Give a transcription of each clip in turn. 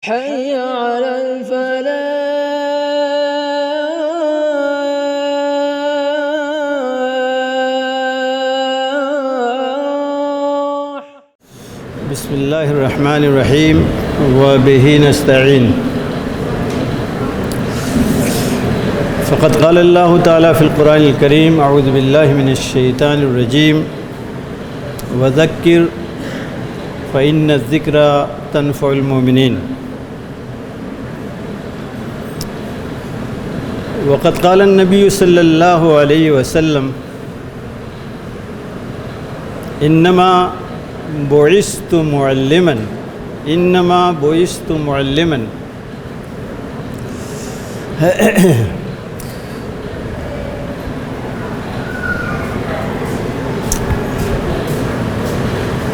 حي على الفلاح. بسم الله الرحمن الرحيم وبه نستعين. فقد قال الله تعالى في القرآن الكريم: أعوذ بالله من الشيطان الرجيم وذكر فإن الذكرى تنفع المؤمنين. وقد قال النبي صلى الله عليه وسلم: إنما بعثت معلما إنما بعثت معلما.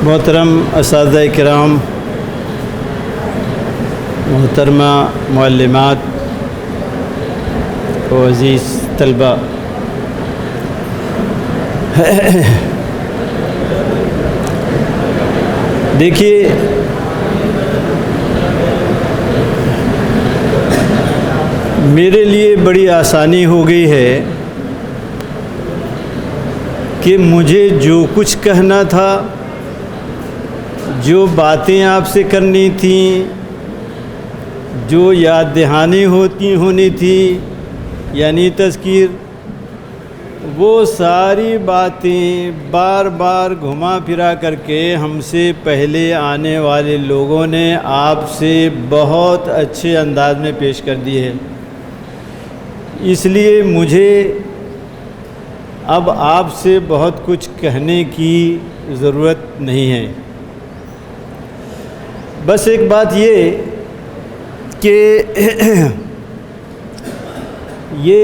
محترم اساتذہ کرام، محترمہ معلمات و عزیز طلبہ، دیکھیے میرے لیے بڑی آسانی ہو گئی ہے کہ مجھے جو کچھ کہنا تھا، جو باتیں آپ سے کرنی تھیں، جو یاد دہانی ہونی تھی یعنی تذکیر، وہ ساری باتیں بار بار گھما پھرا کر کے ہم سے پہلے آنے والے لوگوں نے آپ سے بہت اچھے انداز میں پیش کر دی ہے. اس لیے مجھے اب آپ سے بہت کچھ کہنے کی ضرورت نہیں ہے. بس ایک بات یہ کہ یہ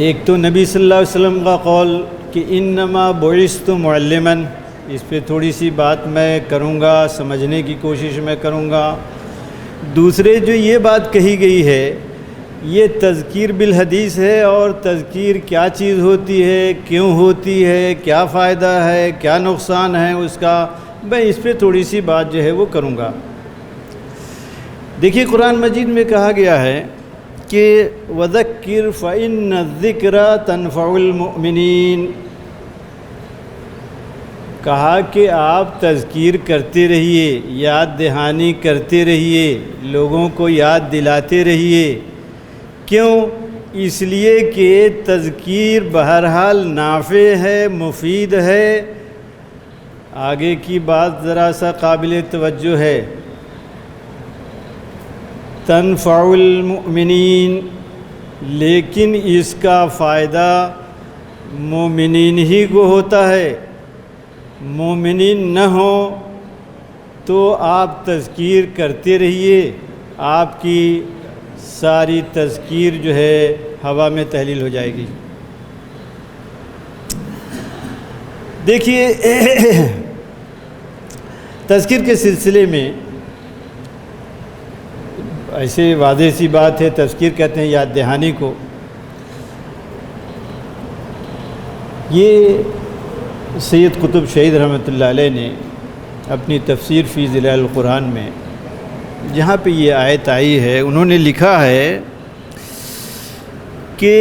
ایک تو نبی صلی اللہ علیہ وسلم کا قول کہ انما بعثت معلما، اس پہ تھوڑی سی بات میں کروں گا، سمجھنے کی کوشش میں کروں گا. دوسرے جو یہ بات کہی گئی ہے یہ تذکیر بالحدیث ہے، اور تذکیر کیا چیز ہوتی ہے، کیوں ہوتی ہے، کیا فائدہ ہے، کیا نقصان ہے اس کا، میں اس پہ تھوڑی سی بات جو ہے وہ کروں گا. دیکھیے قرآن مجید میں کہا گیا ہے کہ وَذَكِّرْ فَإِنَّ الذِّكْرَى تَنفَعُ الْمُؤْمِنِينَ. کہا کہ آپ تذکیر کرتے رہیے، یاد دہانی کرتے رہیے، لوگوں کو یاد دلاتے رہیے. کیوں؟ اس لیے کہ تذکیر بہرحال نافع ہے، مفید ہے. آگے کی بات ذرا سا قابل توجہ ہے. تنفع المؤمنین، لیکن اس کا فائدہ مومنین ہی کو ہوتا ہے. مومنین نہ ہوں تو آپ تذکیر کرتے رہیے، آپ کی ساری تذکیر جو ہے ہوا میں تحلیل ہو جائے گی. دیکھیے تذکیر کے سلسلے میں ایسے واضح سی بات ہے، تذکیر کہتے ہیں یاد دہانی کو. یہ سید قطب شہید رحمۃ اللہ علیہ نے اپنی تفسیر فی ظلال القرآن میں جہاں پہ یہ آیت آئی ہے، انہوں نے لکھا ہے کہ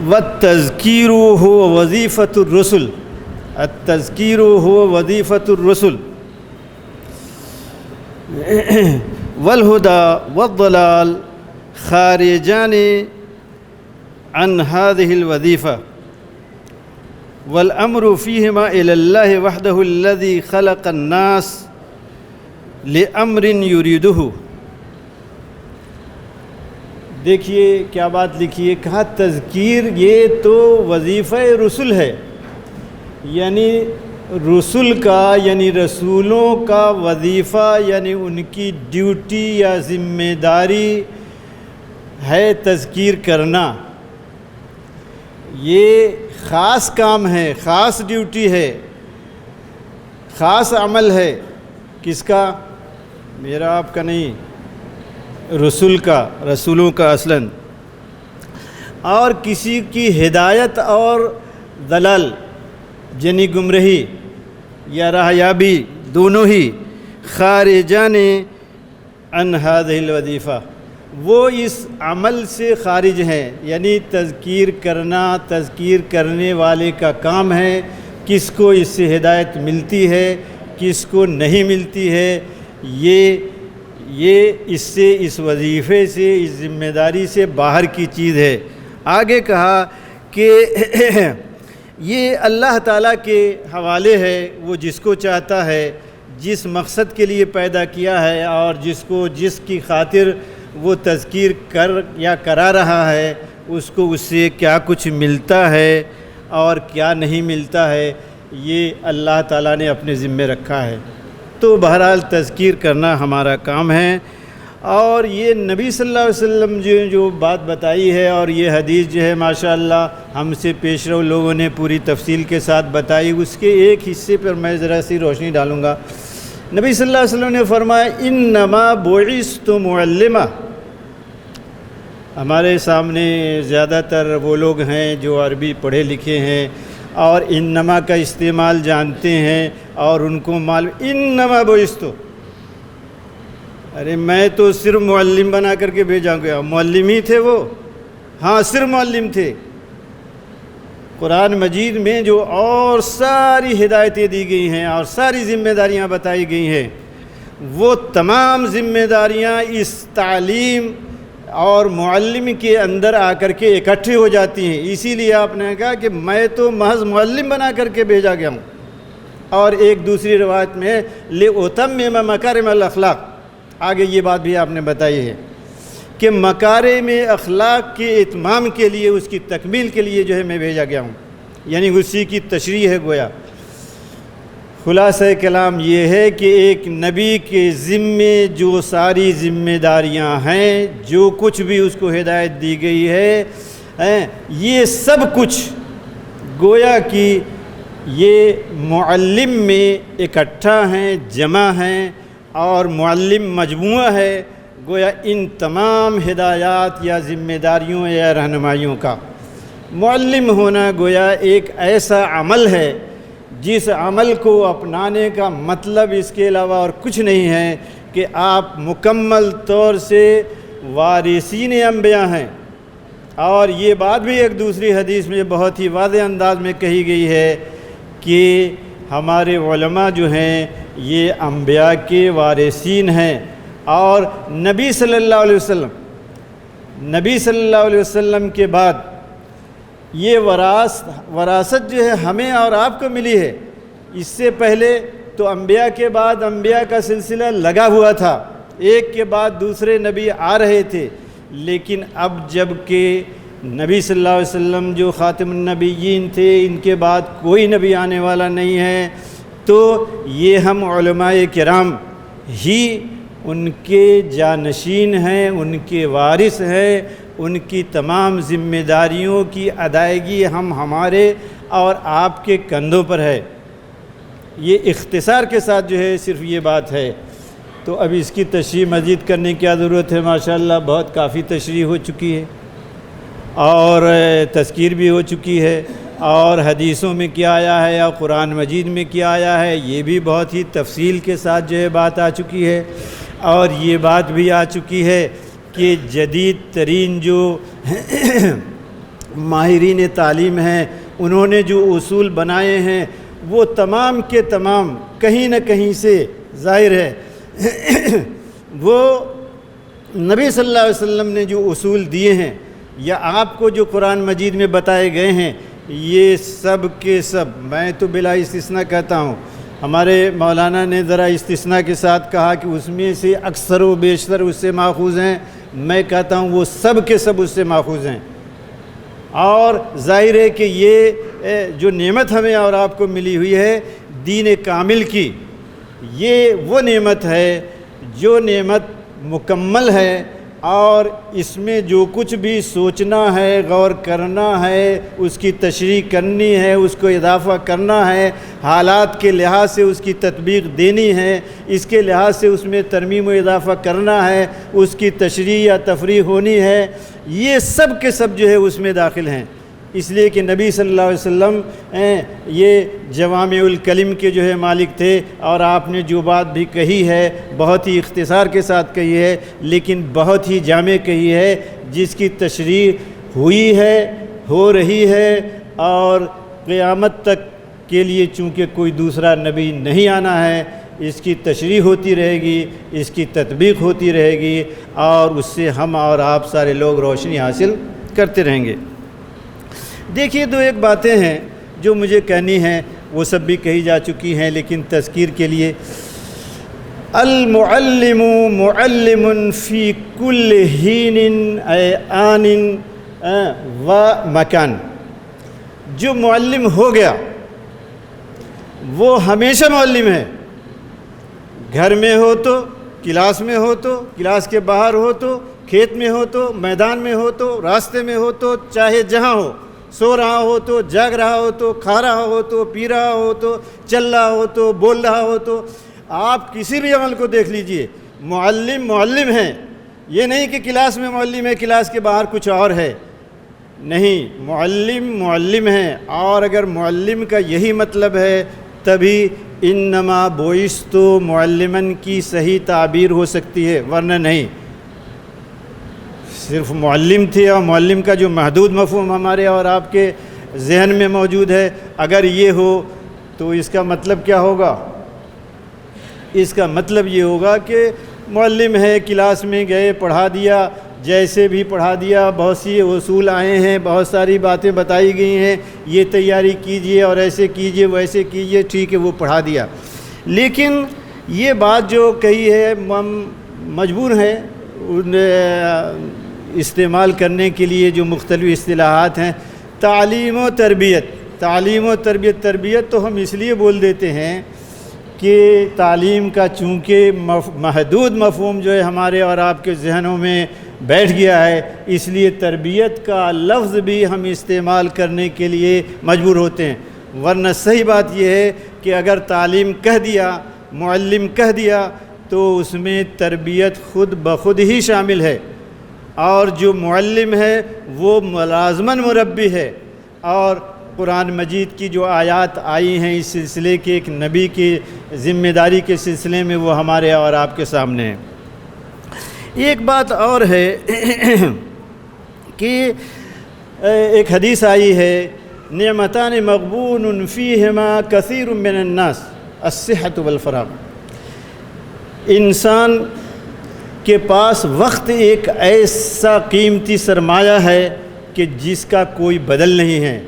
وَالتَّذْكِيرُ هُوَ وَظِيفَةُ الرُّسُلِ. التذکیر هو وظیفۃ الرسل والہدى والضلال خارجان عن هذه الوظیفہ والامر فيهما الى الله وحده الذي خلق الناس لامر يريده. دیکھیے کیا بات لکھی ہے، کہا تذکیر یہ تو وظیفہ رسل ہے، یعنی رسل کا، یعنی رسولوں کا وظیفہ، یعنی ان کی ڈیوٹی یا ذمہ داری ہے تذکیر کرنا. یہ خاص کام ہے، خاص ڈیوٹی ہے، خاص عمل ہے. کس کا؟ میرا آپ کا نہیں، رسول کا، رسولوں کا اصلاً. اور کسی کی ہدایت اور ضلال یعنی گمراہی یا راہیابی دونوں ہی خارجان عن هذه الوظیفہ، وہ اس عمل سے خارج ہیں، یعنی تذکیر کرنا تذکیر کرنے والے کا کام ہے، کس کو اس سے ہدایت ملتی ہے کس کو نہیں ملتی ہے، یہ اس سے اس وظیفے سے اس ذمہ داری سے باہر کی چیز ہے۔ آگے کہا کہ یہ اللہ تعالیٰ کے حوالے ہے، وہ جس کو چاہتا ہے، جس مقصد کے لیے پیدا کیا ہے اور جس کی خاطر وہ تذکیر کرا رہا ہے، اس کو اس سے کیا کچھ ملتا ہے اور کیا نہیں ملتا ہے، یہ اللہ تعالیٰ نے اپنے ذمہ رکھا ہے۔ تو بہرحال تذکیر کرنا ہمارا کام ہے، اور یہ نبی صلی اللہ علیہ وسلم جو بات بتائی ہے، اور یہ حدیث جو ہے ماشاءاللہ ہم سے پیش رو لوگوں نے پوری تفصیل کے ساتھ بتائی، اس کے ایک حصے پر میں ذرا سی روشنی ڈالوں گا۔ نبی صلی اللہ علیہ وسلم نے فرمایا انما بعثت معلما۔ ہمارے سامنے زیادہ تر وہ لوگ ہیں جو عربی پڑھے لکھے ہیں اور انما کا استعمال جانتے ہیں، اور ان کو معلوم انما بعثت، ارے میں تو صرف معلم بنا کر کے بھیجا گیا، معلم ہی تھے وہ، ہاں صرف معلم تھے۔ قرآن مجید میں جو اور ساری ہدایتیں دی گئی ہیں اور ساری ذمہ داریاں بتائی گئی ہیں، وہ تمام ذمہ داریاں اس تعلیم اور معلم کے اندر آ کر کے اکٹھے ہو جاتی ہیں۔ اسی لیے آپ نے کہا کہ میں تو محض معلم بنا کر کے بھیجا گیا ہوں۔ اور ایک دوسری روایت میں لِأُتَمِّمَ مَكَارِمَ الْأَخْلَاقِ، آگے یہ بات بھی آپ نے بتائی ہے کہ مکارم اخلاق کے اتمام کے لیے، اس کی تکمیل کے لیے جو ہے میں بھیجا گیا ہوں، یعنی اسی کی تشریح ہے گویا۔ خلاصہ کلام یہ ہے کہ ایک نبی کے ذمے جو ساری ذمہ داریاں ہیں، جو کچھ بھی اس کو ہدایت دی گئی ہے، یہ سب کچھ گویا کہ یہ معلم میں اکٹھا ہیں، جمع ہیں، اور معلم مجموعہ ہے گویا ان تمام ہدایات یا ذمہ داریوں یا رہنمائیوں کا۔ معلم ہونا گویا ایک ایسا عمل ہے جس عمل کو اپنانے کا مطلب اس کے علاوہ اور کچھ نہیں ہے کہ آپ مکمل طور سے وارثین انبیاء ہیں۔ اور یہ بات بھی ایک دوسری حدیث میں بہت ہی واضح انداز میں کہی گئی ہے کہ ہمارے علماء جو ہیں یہ انبیاء کے وارثین ہیں، اور نبی صلی اللہ علیہ وسلم کے بعد یہ وراثت جو ہے ہمیں اور آپ کو ملی ہے۔ اس سے پہلے تو انبیاء کے بعد انبیاء کا سلسلہ لگا ہوا تھا، ایک کے بعد دوسرے نبی آ رہے تھے، لیکن اب جب کہ نبی صلی اللہ علیہ وسلم جو خاتم النبیین تھے، ان کے بعد کوئی نبی آنے والا نہیں ہے، تو یہ ہم علماء کرام ہی ان کے جانشین ہیں، ان کے وارث ہیں، ان کی تمام ذمہ داریوں کی ادائیگی ہمارے اور آپ کے کندھوں پر ہے۔ یہ اختصار کے ساتھ جو ہے صرف یہ بات ہے۔ تو اب اس کی تشریح مزید کرنے کی کیا ضرورت ہے؟ ماشاءاللہ بہت کافی تشریح ہو چکی ہے اور تذکیر بھی ہو چکی ہے، اور حدیثوں میں کیا آیا ہے اور قرآن مجید میں کیا آیا ہے یہ بھی بہت ہی تفصیل کے ساتھ جو ہے بات آ چکی ہے، اور یہ بات بھی آ چکی ہے کہ جدید ترین جو ماہرین تعلیم ہیں انہوں نے جو اصول بنائے ہیں وہ تمام کے تمام کہیں نہ کہیں سے ظاہر ہے وہ نبی صلی اللہ علیہ وسلم نے جو اصول دیے ہیں یا آپ کو جو قرآن مجید میں بتائے گئے ہیں، یہ سب کے سب میں تو بلا استثناء کہتا ہوں، ہمارے مولانا نے ذرا استثناء کے ساتھ کہا کہ اس میں سے اکثر و بیشتر اس سے ماخوذ ہیں، میں کہتا ہوں وہ سب کے سب اس سے ماخوذ ہیں۔ اور ظاہر ہے کہ یہ جو نعمت ہمیں اور آپ کو ملی ہوئی ہے دین کامل کی، یہ وہ نعمت ہے جو نعمت مکمل ہے، اور اس میں جو کچھ بھی سوچنا ہے، غور کرنا ہے، اس کی تشریح کرنی ہے، اس کو اضافہ کرنا ہے، حالات کے لحاظ سے اس کی تطبیق دینی ہے، اس کے لحاظ سے اس میں ترمیم و اضافہ کرنا ہے، اس کی تشریح یا تفریح ہونی ہے، یہ سب کے سب جو ہے اس میں داخل ہیں۔ اس لیے کہ نبی صلی اللہ علیہ وسلم یہ جوامع الکلم کے جو ہے مالک تھے، اور آپ نے جو بات بھی کہی ہے بہت ہی اختصار کے ساتھ کہی ہے، لیکن بہت ہی جامع کہی ہے، جس کی تشریح ہوئی ہے، ہو رہی ہے، اور قیامت تک کے لیے چونکہ کوئی دوسرا نبی نہیں آنا ہے، اس کی تشریح ہوتی رہے گی، اس کی تطبیق ہوتی رہے گی، اور اس سے ہم اور آپ سارے لوگ روشنی حاصل کرتے رہیں گے۔ دیکھیے دو ایک باتیں ہیں جو مجھے کہنی ہیں، وہ سب بھی کہی جا چکی ہیں، لیکن تذکیر کے لیے المعلم معلم فی کل حین آن و مکان، جو معلم ہو گیا وہ ہمیشہ معلم ہے، گھر میں ہو تو، کلاس میں ہو تو، کلاس کے باہر ہو تو، کھیت میں ہو تو، میدان میں ہو تو، راستے میں ہو تو، چاہے جہاں ہو، سو رہا ہو تو، جاگ رہا ہو تو، کھا رہا ہو تو، پی رہا ہو تو، چل رہا ہو تو، بول رہا ہو تو، آپ کسی بھی عمل کو دیکھ لیجئے، معلم معلم ہیں۔ یہ نہیں کہ کلاس میں معلم ہے، کلاس کے باہر کچھ اور ہے، نہیں، معلم معلم ہے۔ اور اگر معلم کا یہی مطلب ہے تبھی انما بعثت معلماً کی صحیح تعبیر ہو سکتی ہے، ورنہ نہیں۔ صرف معلم تھے، اور معلم کا جو محدود مفہوم ہمارے اور آپ کے ذہن میں موجود ہے، اگر یہ ہو تو اس کا مطلب کیا ہوگا؟ اس کا مطلب یہ ہوگا کہ معلم ہے، کلاس میں گئے، پڑھا دیا، جیسے بھی پڑھا دیا، بہت سی اصول آئے ہیں، بہت ساری باتیں بتائی گئی ہیں، یہ تیاری کیجئے اور ایسے کیجئے ویسے کیجئے، ٹھیک ہے، وہ پڑھا دیا۔ لیکن یہ بات جو کہی ہے ہم مجبور ہیں استعمال کرنے کے لیے، جو مختلف اصطلاحات ہیں، تعلیم و تربیت۔ تعلیم و تربیت، تربیت تو ہم اس لیے بول دیتے ہیں کہ تعلیم کا چونکہ محدود مفہوم جو ہے ہمارے اور آپ کے ذہنوں میں بیٹھ گیا ہے، اس لیے تربیت کا لفظ بھی ہم استعمال کرنے کے لیے مجبور ہوتے ہیں، ورنہ صحیح بات یہ ہے کہ اگر تعلیم کہہ دیا، معلم کہہ دیا، تو اس میں تربیت خود بخود ہی شامل ہے، اور جو معلم ہے وہ ملازماً مربی ہے۔ اور قرآن مجید کی جو آیات آئی ہیں اس سلسلے کے، ایک نبی کی ذمہ داری کے سلسلے میں، وہ ہمارے اور آپ کے سامنے ہیں۔ ایک بات اور ہے کہ ایک حدیث آئی ہے، نعمتان مغبون فیہما کثیر من الناس الصحۃ والفراغ۔ انسان کے پاس وقت ایک ایسا قیمتی سرمایہ ہے کہ جس کا کوئی بدل نہیں ہے،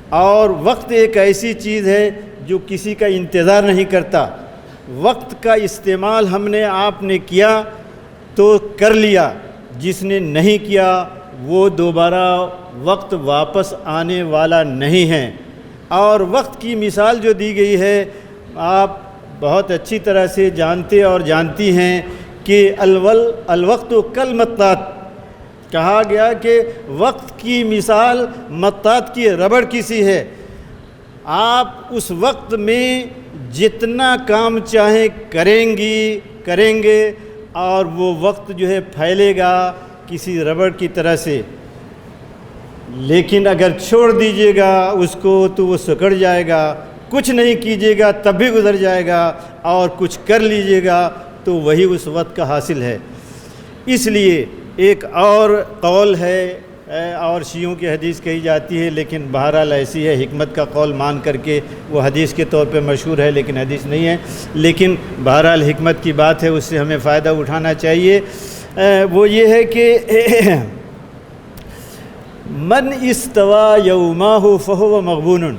اور وقت ایک ایسی چیز ہے جو کسی کا انتظار نہیں کرتا۔ وقت کا استعمال ہم نے آپ نے کیا تو کر لیا، جس نے نہیں کیا وہ دوبارہ وقت واپس آنے والا نہیں ہے۔ اور وقت کی مثال جو دی گئی ہے آپ بہت اچھی طرح سے جانتے اور جانتی ہیں کہ الوقت کالمطاط، کہا گیا کہ وقت کی مثال مطاط کی ربڑ کی سی ہے۔ آپ اس وقت میں جتنا کام چاہیں کریں گے، اور وہ وقت جو ہے پھیلے گا کسی ربڑ کی طرح سے، لیکن اگر چھوڑ دیجئے گا اس کو تو وہ سکڑ جائے گا، کچھ نہیں کیجئے گا تب بھی گزر جائے گا، اور کچھ کر لیجئے گا تو وہی اس وقت کا حاصل ہے۔ اس لیے ایک اور قول ہے، اور شیعوں کی حدیث کہی جاتی ہے، لیکن بہرحال ایسی ہے، حکمت کا قول مان کر کے وہ حدیث کے طور پہ مشہور ہے لیکن حدیث نہیں ہے، لیکن بہرحال حکمت کی بات ہے، اس سے ہمیں فائدہ اٹھانا چاہیے۔ وہ یہ ہے کہ من استوى یومہ فہو مغبون،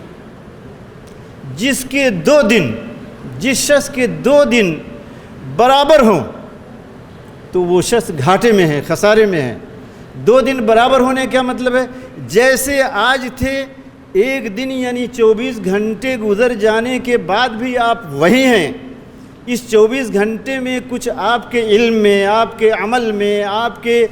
جس کے جس شخص کے 2 دن برابر ہوں تو وہ شخص گھاٹے میں ہے، خسارے میں ہے۔ 2 دن برابر ہونے کا مطلب ہے جیسے آج تھے، ایک دن یعنی 24 گھنٹے گزر جانے کے بعد بھی آپ وہی ہیں۔ اس 24 گھنٹے میں کچھ آپ کے علم میں، آپ کے عمل میں، آپ کے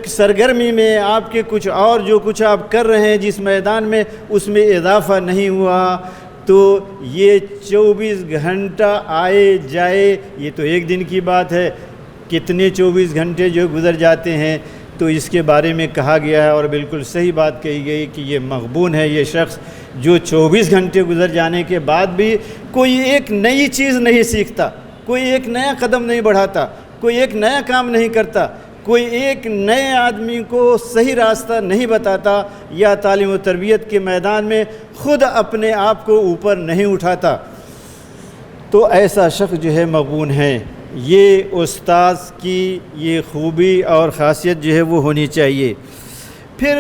سرگرمی میں، آپ کے کچھ اور جو کچھ آپ کر رہے ہیں جس میدان میں، اس میں اضافہ نہیں ہوا، تو یہ 24 گھنٹہ آئے جائے، یہ تو ایک دن کی بات ہے، کتنے 24 گھنٹے جو گزر جاتے ہیں۔ تو اس کے بارے میں کہا گیا ہے اور بالکل صحیح بات کہی گئی کہ یہ مغبون ہے یہ شخص جو 24 گھنٹے گزر جانے کے بعد بھی کوئی ایک نئی چیز نہیں سیکھتا، کوئی ایک نیا قدم نہیں بڑھاتا، کوئی ایک نیا کام نہیں کرتا، کوئی ایک نئے آدمی کو صحیح راستہ نہیں بتاتا یا تعلیم و تربیت کے میدان میں خود اپنے آپ کو اوپر نہیں اٹھاتا، تو ایسا شخص جو ہے مغبون ہے۔ یہ استاذ کی یہ خوبی اور خاصیت جو ہے وہ ہونی چاہیے۔ پھر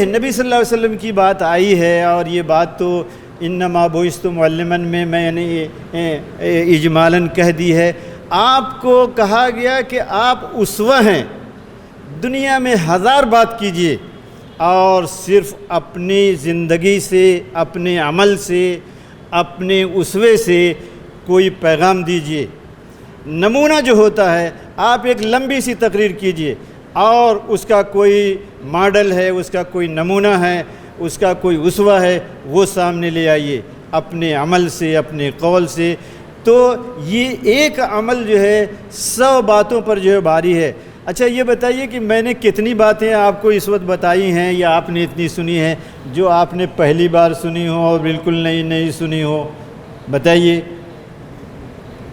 نبی صلی اللہ علیہ وسلم کی بات آئی ہے، اور یہ بات تو انما بعثت معلما میں نے اجمالاً کہہ دی ہے۔ آپ کو کہا گیا کہ آپ اسوہ ہیں، دنیا میں 1000 بات کیجئے اور صرف اپنی زندگی سے، اپنے عمل سے، اپنے اسوے سے کوئی پیغام دیجئے۔ نمونہ جو ہوتا ہے، آپ ایک لمبی سی تقریر کیجئے اور اس کا کوئی ماڈل ہے، اس کا کوئی نمونہ ہے، اس کا کوئی اسوہ ہے، وہ سامنے لے آئیے اپنے عمل سے، اپنے قول سے۔ تو یہ ایک عمل جو ہے 100 باتوں پر جو ہے بھاری ہے۔ اچھا یہ بتائیے کہ میں نے کتنی باتیں آپ کو اس وقت بتائی ہیں یا آپ نے اتنی سنی ہیں جو آپ نے پہلی بار سنی ہو اور بالکل نہیں سنی ہو؟ بتائیے۔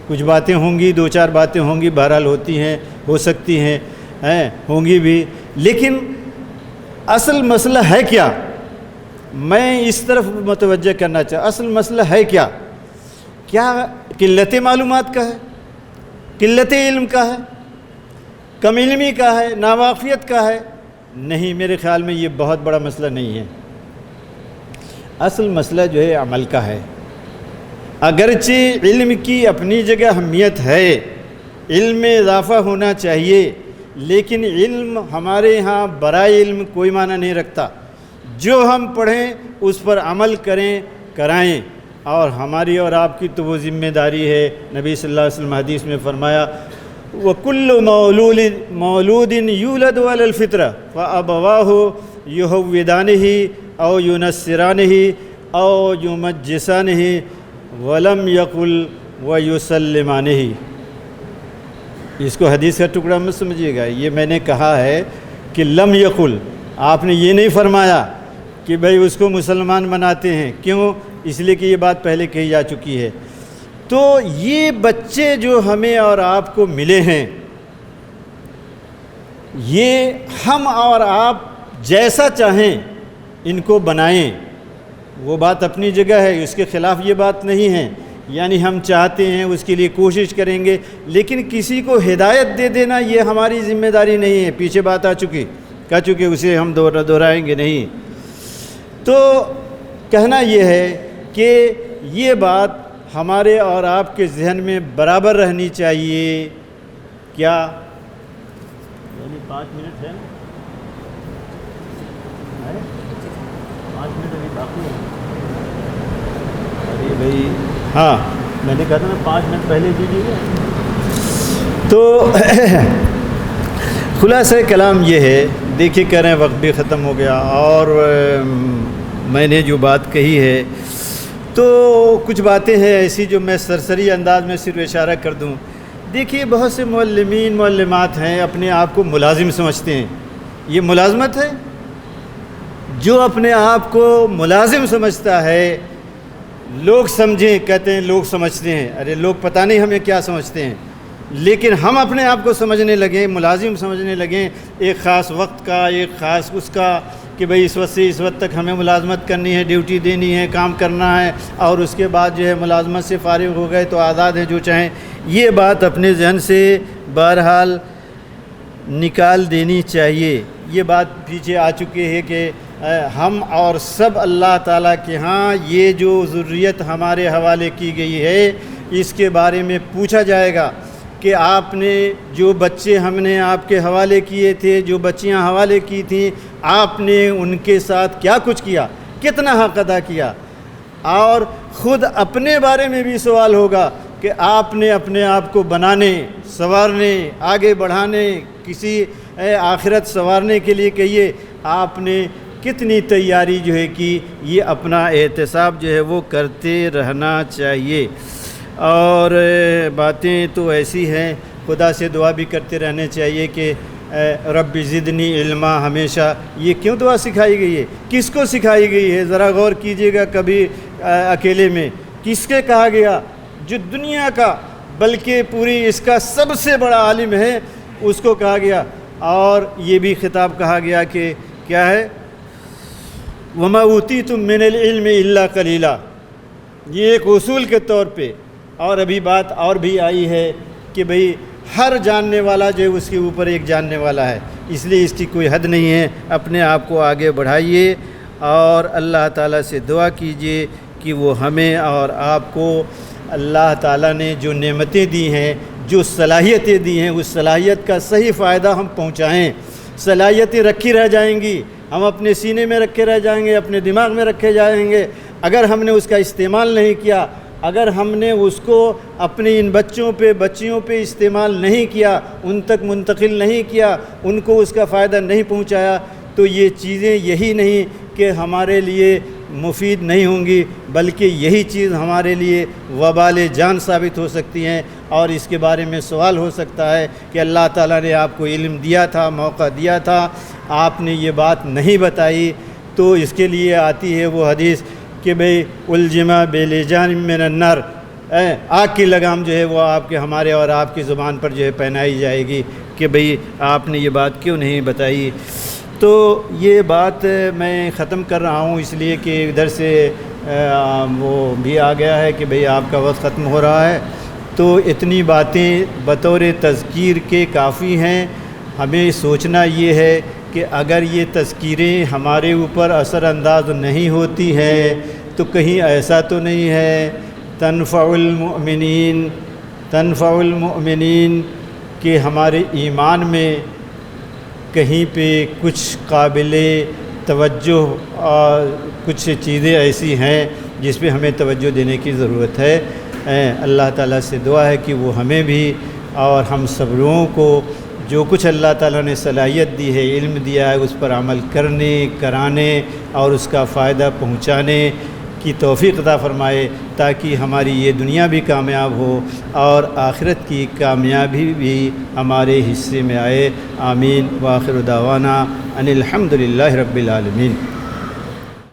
کچھ باتیں ہوں گی، 2-4 باتیں ہوں گی، بہرحال ہوتی ہیں، ہو سکتی ہیں، ہوں گی بھی، لیکن اصل مسئلہ ہے کیا؟ میں اس طرف متوجہ کرنا چاہتا، اصل مسئلہ ہے کیا؟ کیا قلت معلومات کا ہے؟ قلت علم کا ہے؟ کم علمی کا ہے؟ ناواقفیت کا ہے؟ نہیں، میرے خیال میں یہ بہت بڑا مسئلہ نہیں ہے۔ اصل مسئلہ جو ہے عمل کا ہے۔ اگرچہ علم کی اپنی جگہ اہمیت ہے، علم میں اضافہ ہونا چاہیے، لیکن علم ہمارے ہاں برائے علم کوئی معنی نہیں رکھتا۔ جو ہم پڑھیں اس پر عمل کریں، کرائیں، اور ہماری اور آپ کی تو وہ ذمہ داری ہے۔ نبی صلی اللہ علیہ وسلم حدیث میں فرمایا وَكُلُّ مَوْلُودٍ يُولَدُ عَلَى الْفِطْرَةِ فَأَبَوَاهُ يُهَوِّدَانِهِ أَوْ يُنَصِّرَانِهِ أَوْ يُمَجِّسَانِهِ وَلَمْ يَقُلْ وَيُسَلِّمَانِهِ۔ اس کو حدیث کا ٹکڑا مت سمجھیے گا، یہ میں نے کہا ہے کہ لم یقل، آپ نے یہ نہیں فرمایا کہ بھئی اس کو مسلمان بناتے ہیں، کیوں؟ اس لیے کہ یہ بات پہلے کہی جا چکی ہے۔ تو یہ بچے جو ہمیں اور آپ کو ملے ہیں، یہ ہم اور آپ جیسا چاہیں ان کو بنائیں، وہ بات اپنی جگہ ہے، اس کے خلاف یہ بات نہیں ہے۔ یعنی ہم چاہتے ہیں، اس کے لیے کوشش کریں گے، لیکن کسی کو ہدایت دے دینا یہ ہماری ذمہ داری نہیں ہے۔ پیچھے بات کہہ چکے، اسے ہم دہرائیں گے نہیں۔ تو کہنا یہ ہے کہ یہ بات ہمارے اور آپ کے ذہن میں برابر رہنی چاہیے۔ کیا 5 منٹ ہے؟ 5 منٹ ابھی باقی ہے۔ ارے بھائی، ہاں میں نے کہا تھا نا 5 منٹ پہلے دیجیے گا۔ تو خلاصہ کلام یہ ہے، دیکھیے کہہ رہے ہیں وقت بھی ختم ہو گیا، اور میں نے جو بات کہی ہے تو کچھ باتیں ہیں ایسی جو میں سرسری انداز میں صرف اشارہ کر دوں۔ دیکھیے بہت سے معلمین معلمات ہیں اپنے آپ کو ملازم سمجھتے ہیں، یہ ملازمت ہے؟ جو اپنے آپ کو ملازم سمجھتا ہے، لوگ سمجھیں، کہتے ہیں لوگ سمجھتے ہیں، ارے لوگ پتہ نہیں ہمیں کیا سمجھتے ہیں، لیکن ہم اپنے آپ کو سمجھنے لگیں، ملازم سمجھنے لگیں ایک خاص وقت کا، ایک خاص اس کا، کہ بھئی اس وقت سے اس وقت تک ہمیں ملازمت کرنی ہے، ڈیوٹی دینی ہے، کام کرنا ہے، اور اس کے بعد جو ہے ملازمت سے فارغ ہو گئے تو آزاد ہیں جو چاہیں۔ یہ بات اپنے ذہن سے بہرحال نکال دینی چاہیے۔ یہ بات پیچھے آ چکی ہے کہ ہم اور سب اللہ تعالیٰ کے ہاں یہ جو ذریت ہمارے حوالے کی گئی ہے، اس کے بارے میں پوچھا جائے گا کہ آپ نے جو بچے ہم نے آپ کے حوالے کیے تھے، جو بچیاں حوالے کی تھیں، آپ نے ان کے ساتھ کیا کچھ کیا، کتنا حق ادا کیا، اور خود اپنے بارے میں بھی سوال ہوگا کہ آپ نے اپنے آپ کو بنانے، سنوارنے، آگے بڑھانے، کسی آخرت سنوارنے کے لیے کہیے آپ نے کتنی تیاری جو ہے کی۔ یہ اپنا احتساب جو ہے وہ کرتے رہنا چاہیے۔ اور باتیں تو ایسی ہیں، خدا سے دعا بھی کرتے رہنے چاہیے کہ رب زدنی علما ہمیشہ، یہ کیوں دعا سکھائی گئی ہے؟ کس کو سکھائی گئی ہے؟ ذرا غور کیجئے گا کبھی اکیلے میں، کس کے کہا گیا؟ جو دنیا کا بلکہ پوری اس کا سب سے بڑا عالم ہے، اس کو کہا گیا۔ اور یہ بھی خطاب کہا گیا کہ کیا ہے؟ وَمَا أُوتِيتُم مِّنَ الْعِلْمِ إِلَّا قَلِيلًا، یہ ایک اصول کے طور پہ۔ اور ابھی بات اور بھی آئی ہے کہ بھئی ہر جاننے والا جو ہے اس کے اوپر ایک جاننے والا ہے، اس لیے اس کی کوئی حد نہیں ہے۔ اپنے آپ کو آگے بڑھائیے اور اللہ تعالیٰ سے دعا کیجئے کہ وہ ہمیں اور آپ کو اللہ تعالیٰ نے جو نعمتیں دی ہیں، جو صلاحیتیں دی ہیں، اس صلاحیت کا صحیح فائدہ ہم پہنچائیں۔ صلاحیتیں رکھی رہ جائیں گی، ہم اپنے سینے میں رکھے رہ جائیں گے، اپنے دماغ میں رکھے جائیں گے۔ اگر ہم نے اس کا استعمال نہیں کیا، اگر ہم نے اس کو اپنی ان بچوں پہ بچیوں پہ استعمال نہیں کیا، ان تک منتقل نہیں کیا، ان کو اس کا فائدہ نہیں پہنچایا، تو یہ چیزیں یہی نہیں کہ ہمارے لیے مفید نہیں ہوں گی، بلکہ یہی چیز ہمارے لیے وبال جان ثابت ہو سکتی ہیں۔ اور اس کے بارے میں سوال ہو سکتا ہے کہ اللہ تعالیٰ نے آپ کو علم دیا تھا، موقع دیا تھا، آپ نے یہ بات نہیں بتائی، تو اس کے لیے آتی ہے وہ حدیث کہ بھئی الجما بلجان من النار، آگ کی لگام جو ہے وہ آپ کے ہمارے اور آپ کی زبان پر جو ہے پہنائی جائے گی کہ بھئی آپ نے یہ بات کیوں نہیں بتائی۔ تو یہ بات میں ختم کر رہا ہوں اس لیے کہ ادھر سے وہ بھی آ گیا ہے کہ بھئی آپ کا وقت ختم ہو رہا ہے۔ تو اتنی باتیں بطور تذکیر کے کافی ہیں۔ ہمیں سوچنا یہ ہے کہ اگر یہ تذکیریں ہمارے اوپر اثر انداز نہیں ہوتی ہیں تو کہیں ایسا تو نہیں ہے تنفع المؤمنین کہ ہمارے ایمان میں کہیں پہ کچھ قابل توجہ اور کچھ چیزیں ایسی ہیں جس پہ ہمیں توجہ دینے کی ضرورت ہے۔ اللہ تعالیٰ سے دعا ہے کہ وہ ہمیں بھی اور ہم سب لوگوں کو جو کچھ اللہ تعالیٰ نے صلاحیت دی ہے، علم دیا ہے، اس پر عمل کرنے، کرانے اور اس کا فائدہ پہنچانے کی توفیق عطا فرمائے، تاکہ ہماری یہ دنیا بھی کامیاب ہو اور آخرت کی کامیابی بھی ہمارے حصے میں آئے۔ آمین۔ وآخر دعوانا ان الحمد للہ رب العالمین۔